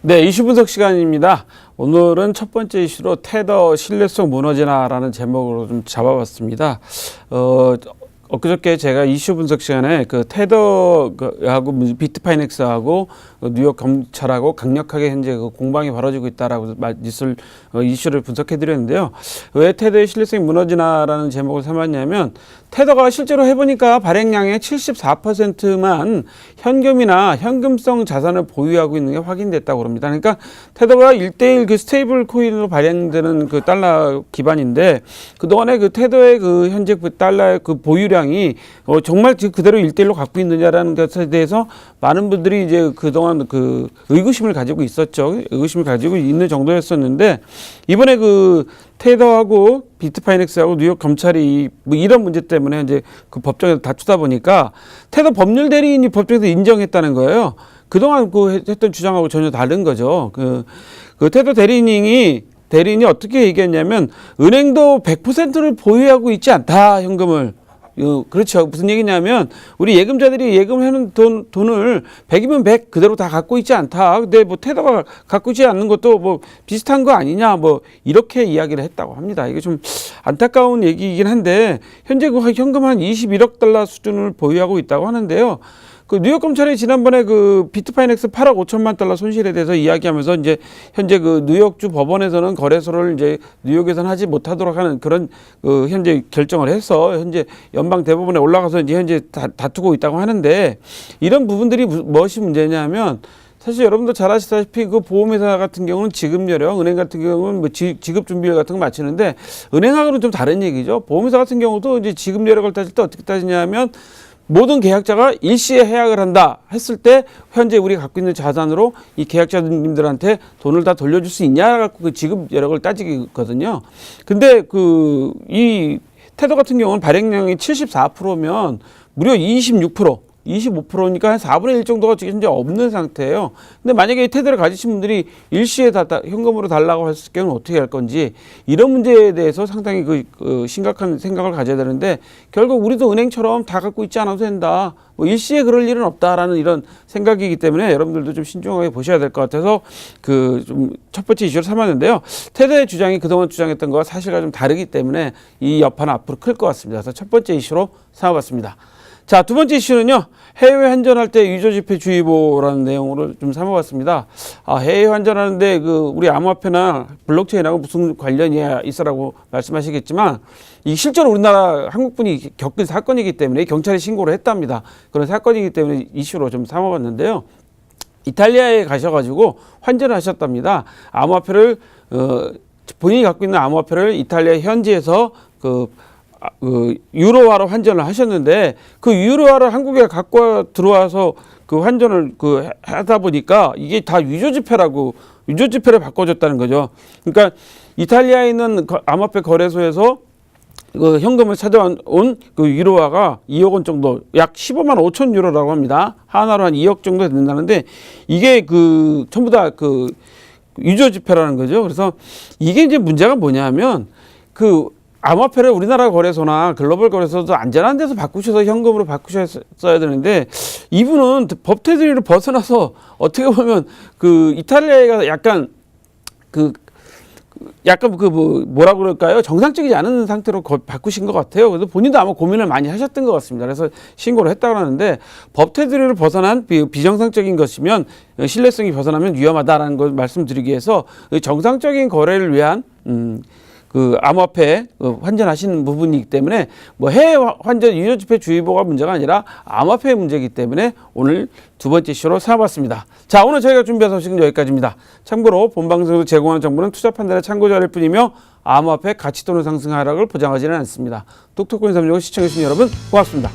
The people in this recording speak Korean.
네, 이슈 분석 시간입니다. 오늘은 첫 번째 이슈로 테더 신뢰성 무너지나라는 제목으로 좀 잡아봤습니다. 엊그저께 제가 이슈 분석 시간에 그 테더하고 비트파이넥스하고 뉴욕 검찰하고 강력하게 현재 그 공방이 벌어지고 있다라고 이슈를 분석해 드렸는데요. 왜 테더의 신뢰성이 무너지나라는 제목을 삼았냐면 테더가 실제로 해보니까 발행량의 74%만 현금이나 현금성 자산을 보유하고 있는 게 확인됐다고 합니다. 그러니까 테더가 1대1 그 스테이블 코인으로 발행되는 그 달러 기반인데 그동안에 그 테더의 그 현재 그 달러의 그 보유량이 정말 그대로 1대1로 갖고 있느냐라는 것에 대해서 많은 분들이 이제 그동안 그 의구심을 가지고 있었죠. 의구심을 가지고 있는 정도였었는데 이번에 그 테더하고 비트파이넥스하고 뉴욕 검찰이 뭐 이런 문제 때문에 이제 그 법정에서 다투다 보니까 테더 법률 대리인이 법정에서 인정했다는 거예요. 그동안 그 했던 주장하고 전혀 다른 거죠. 그 테더 대리인이 어떻게 얘기했냐면 은행도 100%를 보유하고 있지 않다, 현금을. 그렇죠. 무슨 얘기냐면 우리 예금자들이 예금하는 돈을 100이면 100 그대로 다 갖고 있지 않다. 근데 뭐 테더가 갖고 있지 않는 것도 뭐 비슷한 거 아니냐, 뭐 이렇게 이야기를 했다고 합니다. 이게 좀 안타까운 얘기이긴 한데 현재 그 현금 한 21억 달러 수준을 보유하고 있다고 하는데요. 그 뉴욕 검찰이 지난번에 그 비트파이넥스 8억 5천만 달러 손실에 대해서 이야기하면서 이제 현재 그 뉴욕주 법원에서는 거래소를 이제 뉴욕에서는 하지 못하도록 하는 그런 현재 결정을 해서 현재 연방 대법원에 올라가서 이제 현재 다투고 있다고 하는데 이런 부분들이 무엇이 문제냐면 사실 여러분도 잘 아시다시피 그 보험회사 같은 경우는 지급여력, 은행 같은 경우는 뭐 지급준비율 같은 거 맞추는데 은행하고는 좀 다른 얘기죠. 보험회사 같은 경우도 이제 지급여력을 따질 때 어떻게 따지냐면 모든 계약자가 일시에 해약을 한다 했을 때 현재 우리가 갖고 있는 자산으로 이 계약자님들한테 돈을 다 돌려줄 수 있냐 갖고 그 지급 여력을 따지거든요. 근데 이 테더 같은 경우는 발행량이 74%면 무려 25%니까 한 4분의 1 정도가 지금 현재 없는 상태예요. 근데 만약에 이 테더를 가지신 분들이 일시에 현금으로 달라고 했을 경우는 어떻게 할 건지 이런 문제에 대해서 상당히 심각한 생각을 가져야 되는데 결국 우리도 은행처럼 다 갖고 있지 않아도 된다. 뭐 일시에 그럴 일은 없다라는 이런 생각이기 때문에 여러분들도 좀 신중하게 보셔야 될 것 같아서 좀 첫 번째 이슈를 삼았는데요. 테더의 주장이 그동안 주장했던 것과 사실과 좀 다르기 때문에 이 여파는 앞으로 클 것 같습니다. 그래서 첫 번째 이슈로 삼아봤습니다. 자, 두 번째 이슈는요. 해외 환전할 때 위조지폐 주의보라는 내용으로 좀 삼아봤습니다. 해외 환전하는데 우리 암호화폐나 블록체인하고 무슨 관련이 있어라고 말씀하시겠지만 이 실제로 우리나라 한국분이 겪은 사건이기 때문에 경찰에 신고를 했답니다. 그런 사건이기 때문에 이슈로 좀 삼아봤는데요. 이탈리아에 가셔가지고 환전을 하셨답니다. 암호화폐를 본인이 갖고 있는 암호화폐를 이탈리아 현지에서 유로화로 환전을 하셨는데 그 유로화를 한국에 갖고 들어와서 그 환전을 하다 보니까 이게 다 위조지폐를 바꿔줬다는 거죠. 그러니까 이탈리아에 있는 암호화폐 거래소에서 현금을 찾아온 유로화가 2억 원 정도, 약 15만 5천 유로라고 합니다. 하나로 한 2억 정도 된다는데 이게 전부 다 위조지폐라는 거죠. 그래서 이게 이제 문제가 뭐냐면 암호화폐를 우리나라 거래소나 글로벌 거래소도 안전한 데서 바꾸셔서 현금으로 바꾸셨어야 되는데 이분은 법 테두리를 벗어나서 어떻게 보면 이탈리아가 약간 뭐라 그럴까요? 정상적이지 않은 상태로 바꾸신 것 같아요. 그래서 본인도 아마 고민을 많이 하셨던 것 같습니다. 그래서 신고를 했다고 하는데 법 테두리를 벗어난 비정상적인 것이면 신뢰성이 벗어나면 위험하다라는 걸 말씀드리기 위해서 정상적인 거래를 위한 암호화폐 환전하시는 부분이기 때문에 뭐 해외 환전 위조지폐 주의보가 문제가 아니라 암호화폐의 문제이기 때문에 오늘 두 번째 이슈로 삼아봤습니다. 자, 오늘 저희가 준비한 소식은 여기까지입니다. 참고로 본 방송에서 제공하는 정보는 투자 판단의 참고자료일 뿐이며 암호화폐 가치 또는 상승 하락을 보장하지는 않습니다. 똑똑한 365 시청해주신 여러분 고맙습니다.